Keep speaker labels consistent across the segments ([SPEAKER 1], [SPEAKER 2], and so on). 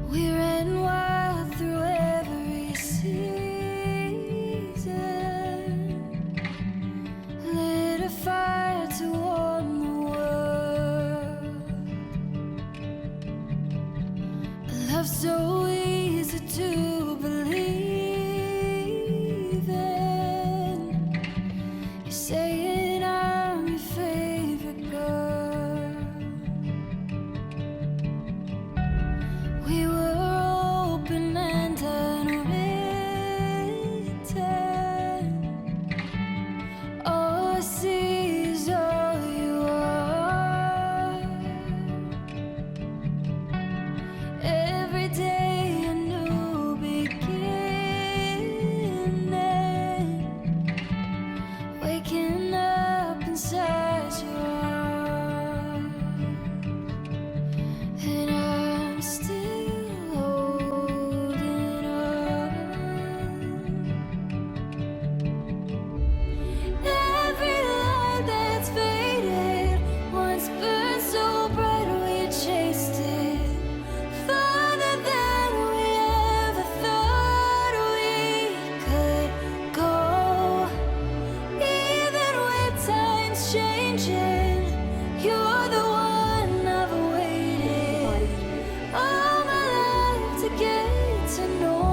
[SPEAKER 1] We ran wild through every season, lit a fire to warm the world. A love so easy to believe in. You're saying I'm your favorite girl. We were open and unwritten. All I see is all you are. Every day a new beginning. Waking up inside your arms. And I'm still holding on. Every light that's faded once burned so bright we chased it farther than we ever thought we could go. Even with time's changing, you're the one I've waited all my life to get to know.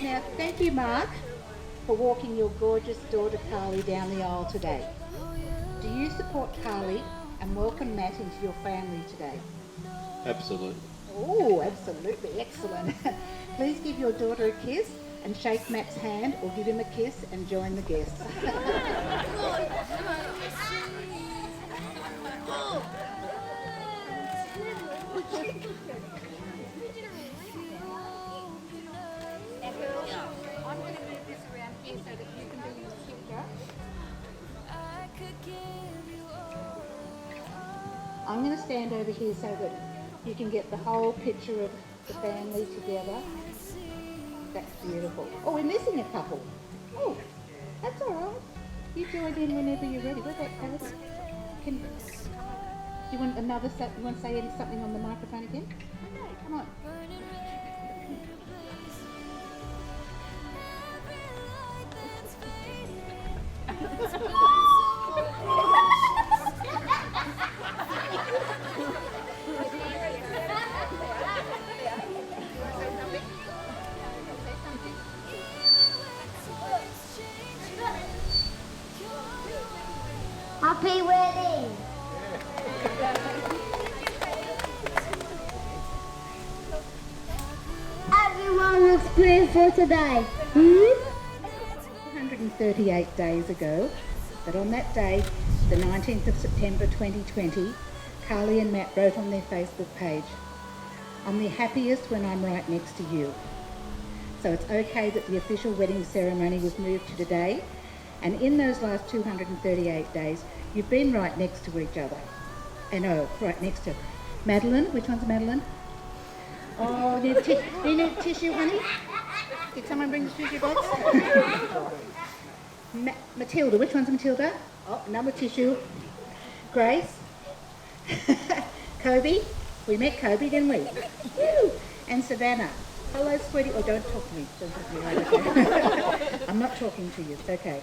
[SPEAKER 2] Now, thank you, Mark, for walking your gorgeous daughter Karlie down the aisle today. Do you support Karlie and welcome Matt into your family today?
[SPEAKER 3] Absolutely.
[SPEAKER 2] Oh, absolutely, excellent. Please give your daughter a kiss and shake Matt's hand, or give him a kiss and join the guests. I'm going to move this around here so that you can do your picture.
[SPEAKER 1] I could give you all.
[SPEAKER 2] I'm going to stand over here so that you can get the whole picture of the family together. That's beautiful. Oh, we're missing a couple. Oh, that's all right. You join in whenever you're ready. Where's that Karlie? Do you want another? You want to say something on the microphone again? Come on.
[SPEAKER 4] Happy wedding! Everyone looks beautiful today.
[SPEAKER 2] 138 days ago, but on that day, the 19th of September 2020, Karlie and Matt wrote on their Facebook page, "I'm the happiest when I'm right next to you." So it's okay that the official wedding ceremony was moved to today, and in those last 238 days, you've been right next to each other. And right next to Madeline. Which one's Madeline? Oh, do you need tissue, honey? Did someone bring the tissue box? Matilda. Which one's Matilda? Oh, another tissue. Grace. Kobe. We met Kobe, didn't we? Woo. And Savannah. Hello, sweetie. Oh, don't talk to me. Don't talk to me. Right, okay. I'm not talking to you. It's okay.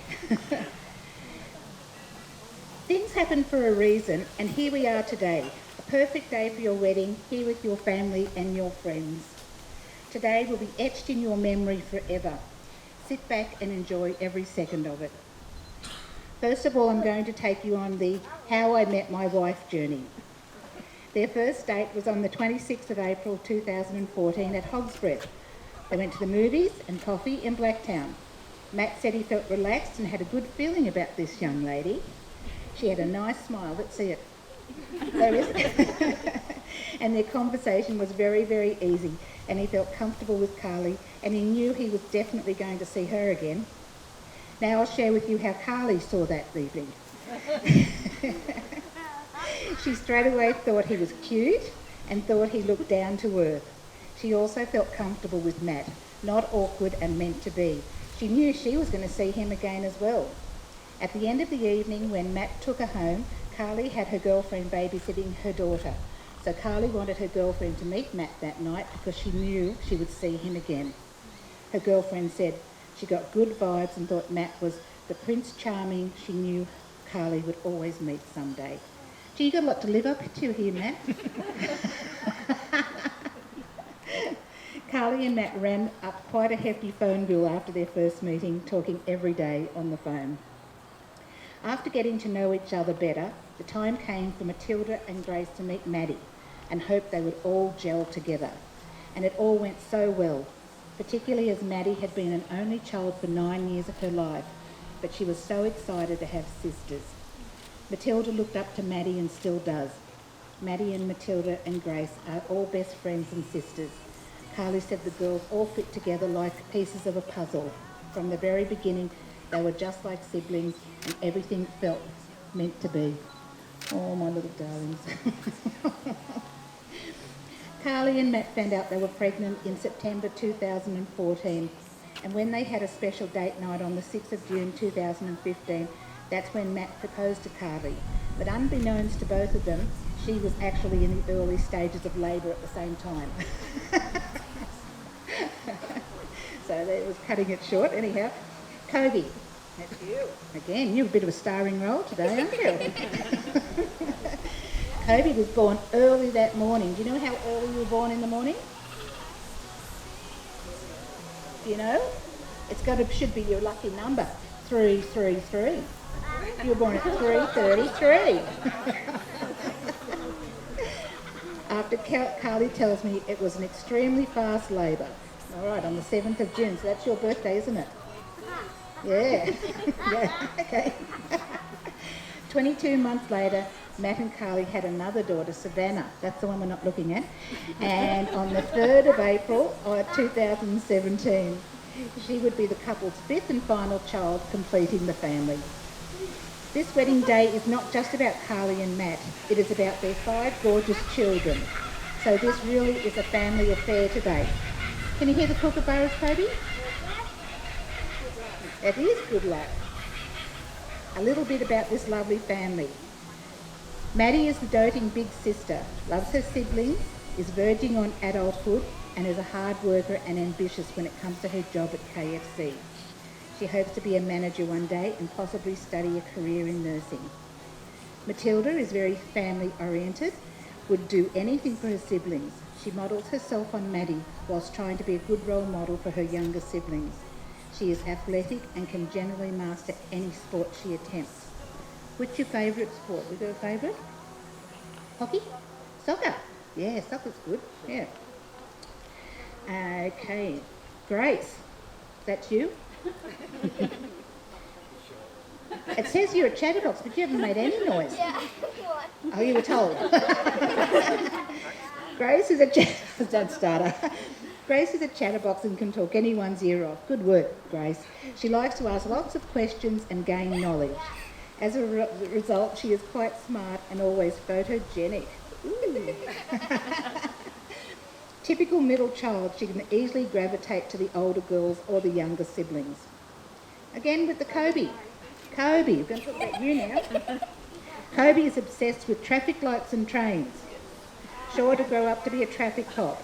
[SPEAKER 2] Things happen for a reason, and here we are today. A perfect day for your wedding, here with your family and your friends. Today will be etched in your memory forever. Sit back and enjoy every second of it. First of all, I'm going to take you on the How I Met My Wife journey. Their first date was on the 26th of April 2014 at Hogsbreath. They went to the movies and coffee in Blacktown. Matt said he felt relaxed and had a good feeling about this young lady. She had a nice smile. Let's see it. There is. And their conversation was very, very easy, and he felt comfortable with Karlie, and he knew he was definitely going to see her again. Now I'll share with you how Karlie saw that evening. She straight away thought he was cute and thought he looked down to earth. She also felt comfortable with Matt, not awkward and meant to be. She knew she was going to see him again as well. At the end of the evening, when Matt took her home, Karlie had her girlfriend babysitting her daughter. So Karlie wanted her girlfriend to meet Matt that night because she knew she would see him again. Her girlfriend said she got good vibes and thought Matt was the Prince Charming she knew Karlie would always meet someday. Gee, you got a lot to live up to here, Matt. Karlie and Matt ran up quite a hefty phone bill after their first meeting, talking every day on the phone. After getting to know each other better, the time came for Matilda and Grace to meet Maddie and hoped they would all gel together. And it all went so well, particularly as Maddie had been an only child for 9 years of her life, but she was so excited to have sisters. Matilda looked up to Maddie and still does. Maddie and Matilda and Grace are all best friends and sisters. Karlie said the girls all fit together like pieces of a puzzle. From the very beginning, they were just like siblings and everything felt meant to be. Oh, my little darlings. Karlie and Matt found out they were pregnant in September 2014, and when they had a special date night on the 6th of June 2015, that's when Matt proposed to Karlie. But unbeknownst to both of them, she was actually in the early stages of labour at the same time. So that was cutting it short. Anyhow, Kobe, that's you. Again, you're a bit of a starring role today, aren't you? Kobe was born early that morning. Do you know how early you were born in the morning? Do you know? Should be your lucky number, 333. You were born at 3:33. After Karlie tells me it was an extremely fast labour. All right, on the 7th of June, so that's your birthday, isn't it? Yeah. Yeah, okay. 22 months later, Matt and Karlie had another daughter, Savannah. That's the one we're not looking at. And on the 3rd of April 2017, she would be the couple's 5th and final child, completing the family. This wedding day is not just about Karlie and Matt. It is about their 5 gorgeous children. So this really is a family affair today. Can you hear the kookaburras, Kobe? It is good luck. A little bit about this lovely family. Maddie is the doting big sister, loves her siblings, is verging on adulthood, and is a hard worker and ambitious when it comes to her job at KFC. She hopes to be a manager one day and possibly study a career in nursing. Matilda is very family oriented, would do anything for her siblings. She models herself on Maddie whilst trying to be a good role model for her younger siblings. She is athletic and can generally master any sport she attempts. What's your favourite sport? We got a favourite? Hockey? Soccer? Yeah, soccer's good. Yeah. Okay. Grace, that's you? It says you're a chatterbox, but you haven't made any noise.
[SPEAKER 4] Yeah.
[SPEAKER 2] Oh, you were told. Grace is a don't start her. Grace is a chatterbox and can talk anyone's ear off. Good work, Grace. She likes to ask lots of questions and gain knowledge. As a result, she is quite smart and always photogenic. Ooh. Typical middle child, she can easily gravitate to the older girls or the younger siblings. Again with the Kobe. Kobe, we're going to talk about you now. Kobe is obsessed with traffic lights and trains. Sure to grow up to be a traffic cop.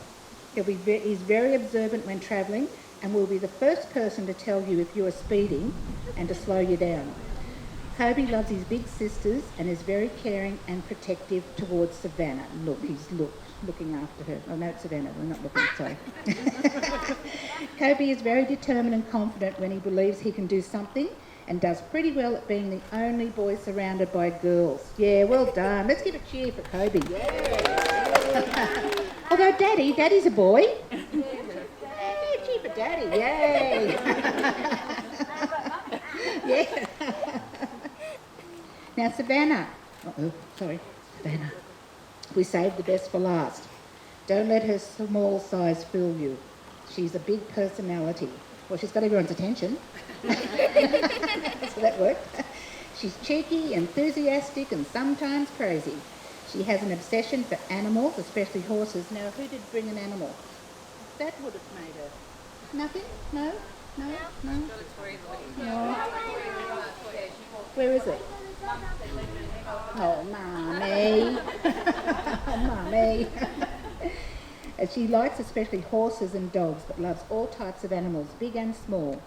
[SPEAKER 2] He's very observant when travelling and will be the first person to tell you if you are speeding and to slow you down. Kobe loves his big sisters and is very caring and protective towards Savannah. Look, he's looking after her. Oh no, it's Savannah, we're not looking, sorry. Kobe is very determined and confident when he believes he can do something and does pretty well at being the only boy surrounded by girls. Yeah, well done. Let's give a cheer for Kobe. Yeah. Although Daddy's a boy. Yeah, cheer for Daddy, yay. Yeah. Now Savannah, Savannah, we saved the best for last. Don't let her small size fool you. She's a big personality. Well, she's got everyone's attention. So that worked. She's cheeky, enthusiastic, and sometimes crazy. She has an obsession for animals, especially horses. Now, who did bring an animal? That would have made her. Nothing? No? No? No? No. Where is it? Oh, Mummy. Oh, Mummy. She likes especially horses and dogs, but loves all types of animals, big and small.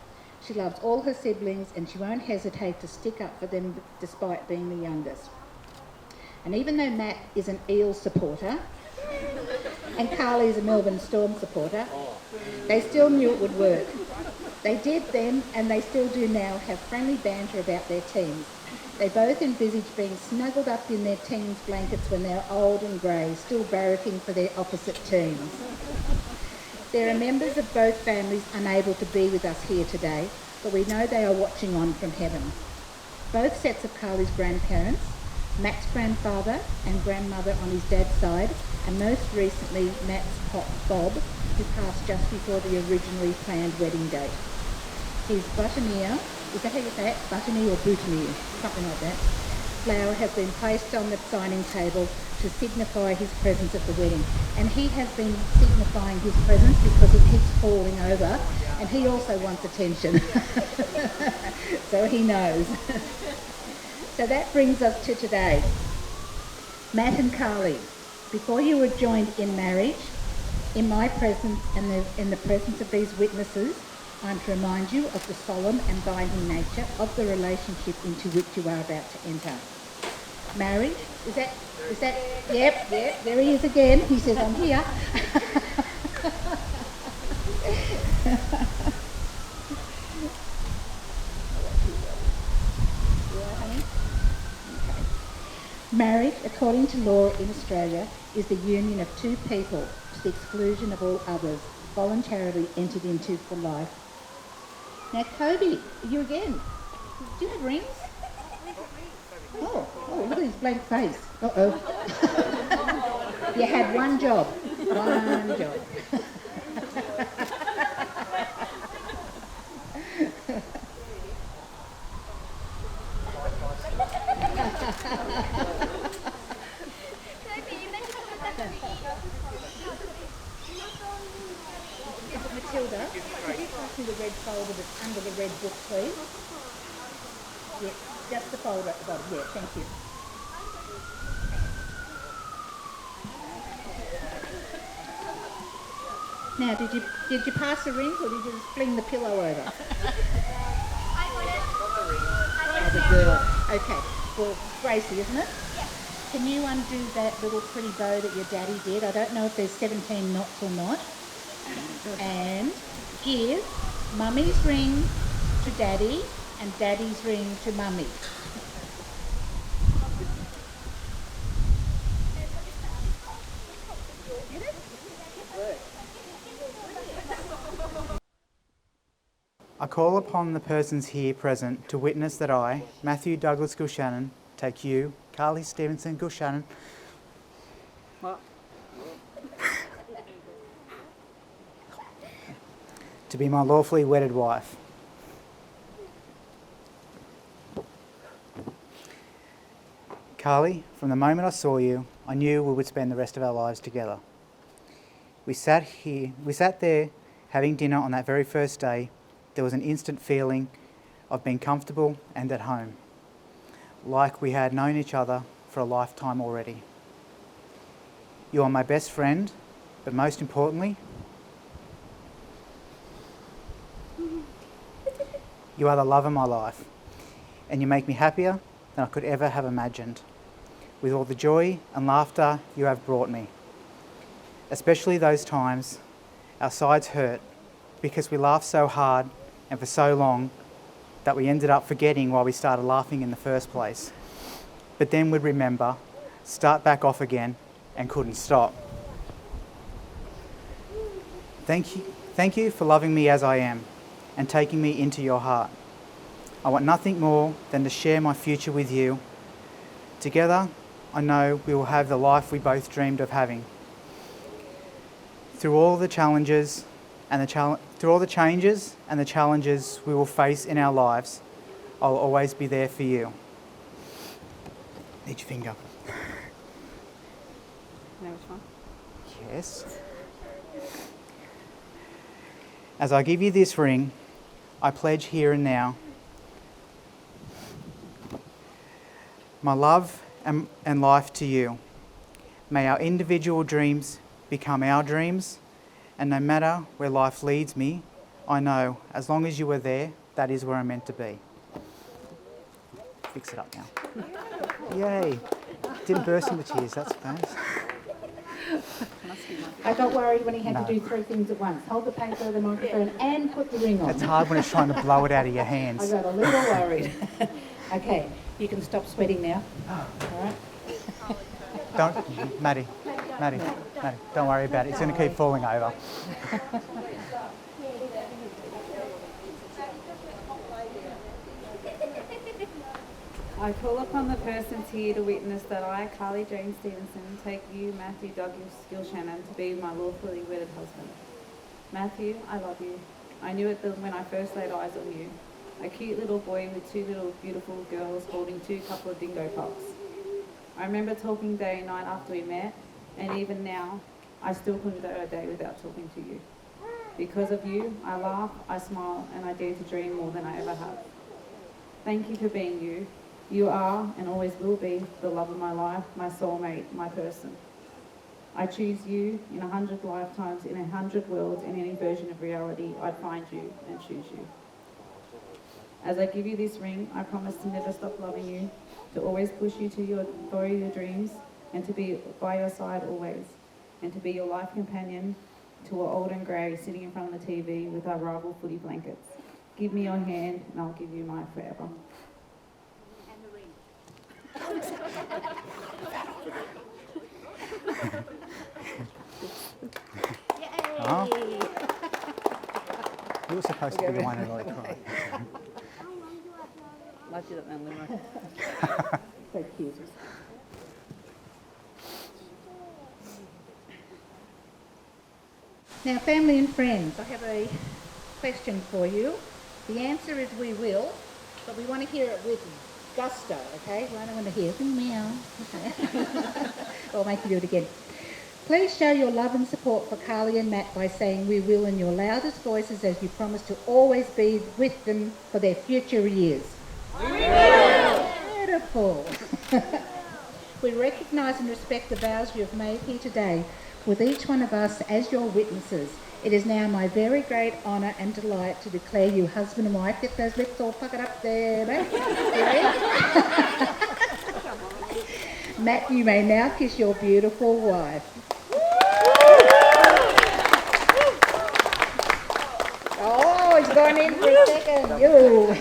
[SPEAKER 2] She loves all her siblings and she won't hesitate to stick up for them despite being the youngest. And even though Matt is an Eel supporter and Karlie is a Melbourne Storm supporter, they still knew it would work. They did then, and they still do now, have friendly banter about their teams. They both envisage being snuggled up in their team's blankets when they're old and grey, still barracking for their opposite teams. There are members of both families unable to be with us here today, but we know they are watching on from heaven. Both sets of Karlie's grandparents, Matt's grandfather and grandmother on his dad's side, and most recently Matt's pop Bob, who passed just before the originally planned wedding date. His boutonniere, is that how you say it? Boutonniere or boutonniere? Something like that. Flower has been placed on the signing table to signify his presence at the wedding. And he has been signifying his presence because it keeps falling over and he also wants attention. So he knows. So that brings us to today. Matt and Karlie, before you were joined in marriage, in my presence and in the presence of these witnesses, I'm to remind you of the solemn and binding nature of the relationship into which you are about to enter. Marriage, is that, yep, there he is again. He says, I'm here. Marriage, according to law in Australia, is the union of two people to the exclusion of all others, voluntarily entered into for life. Now, Kobe, you again. Do you have rings? Oh, look at his blank face. Uh-oh. You had one job. One job. Matilda, could you pass me the red folder that's under the red book, please? Yeah, just the folder at the bottom. Yeah, thank you. Now, did you pass the rings or did you just fling the pillow over?
[SPEAKER 4] I got it.
[SPEAKER 2] Oh, the girl. Okay. Well, Gracie, isn't it?
[SPEAKER 4] Yeah.
[SPEAKER 2] Can you undo that little pretty bow that your daddy did? I don't know if there's 17 knots or not. And give Mummy's ring to Daddy and Daddy's ring to Mummy.
[SPEAKER 3] I call upon the persons here present to witness that I, Matthew Douglas Gilshannon, take you, Karlie Stevenson Gilshannon, to be my lawfully wedded wife. Karlie, from the moment I saw you, I knew we would spend the rest of our lives together. We sat there having dinner on that very first day. There was an instant feeling of being comfortable and at home, like we had known each other for a lifetime already. You are my best friend, but most importantly, you are the love of my life. and you make me happier than I could ever have imagined, with all the joy and laughter you have brought me. Especially those times our sides hurt because we laughed so hard and for so long that we ended up forgetting why we started laughing in the first place. But then we'd remember, start back off again, and couldn't stop. Thank you for loving me as I am and taking me into your heart. I want nothing more than to share my future with you. Together, I know we will have the life we both dreamed of having. Through all the challenges and the challenges we will face in our lives, I'll always be there for you. Each finger.
[SPEAKER 5] Know which one?
[SPEAKER 3] Yes. As I give you this ring, I pledge here and now my love and life to you. May our individual dreams become our dreams, and no matter where life leads me, I know as long as you are there, that is where I'm meant to be. Fix it up now. Yay. Didn't burst into tears, that's fast.
[SPEAKER 2] I got worried when he had to do three things at once. Hold the paper, the microphone, and put the ring on.
[SPEAKER 3] It's hard when it's trying to blow it out of your
[SPEAKER 2] I
[SPEAKER 3] hands.
[SPEAKER 2] got a little worried. Okay, you can stop sweating now. All right.
[SPEAKER 3] Maddie, don't worry about it. It's going to keep falling over.
[SPEAKER 5] I call upon the persons here to witness that I, Karlie Jane Stevenson, take you, Matthew Douglas Gilshannon, to be my lawfully wedded husband. Matthew, I love you. I knew it when I first laid eyes on you. A cute little boy with two little beautiful girls holding two couple of dingo pups. I remember talking day and night after we met, and even now, I still couldn't go a day without talking to you. Because of you, I laugh, I smile, and I dare to dream more than I ever have. Thank you for being you. You are, and always will be, the love of my life, my soulmate, my person. I choose you in 100 lifetimes, in 100 worlds, in any version of reality. I'd find you and choose you. As I give you this ring, I promise to never stop loving you, to always push you to follow your dreams, and to be by your side always, and to be your life companion till we're old and grey, sitting in front of the TV with our rival footy blankets. Give me your hand, and I'll give you mine forever.
[SPEAKER 3] Oh. You were supposed to be the one who really cried.
[SPEAKER 5] I did it then, Limerick.
[SPEAKER 2] So cute. Now, family and friends, I have a question for you. The answer is we will, but we want to hear it with gusto, okay? We don't want to hear meow. Okay. I'll make you do it again. Please show your love and support for Karlie and Matt by saying we will in your loudest voices as you promise to always be with them for their future years. We will! Beautiful. We recognise and respect the vows you have made here today with each one of us as your witnesses. It is now my very great honour and delight to declare you husband and wife. Get those lips all puckered up there, mate. Matt, you may now kiss your beautiful wife. Oh, he's gone in for a second. You.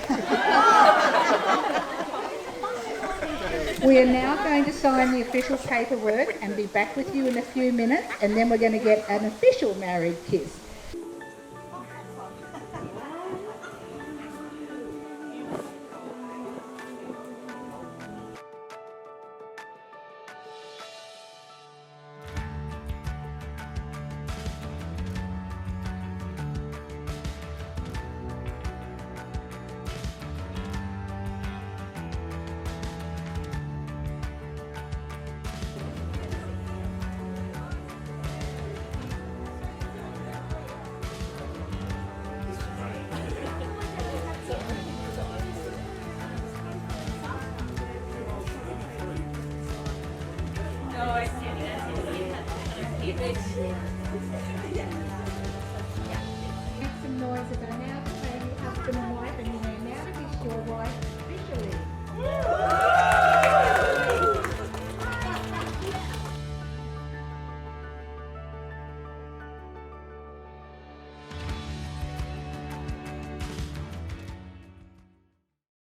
[SPEAKER 2] We are now going to sign the official paperwork and be back with you in a few minutes, and then we're going to get an official married kiss. Make some noise if I now declare you husband and wife.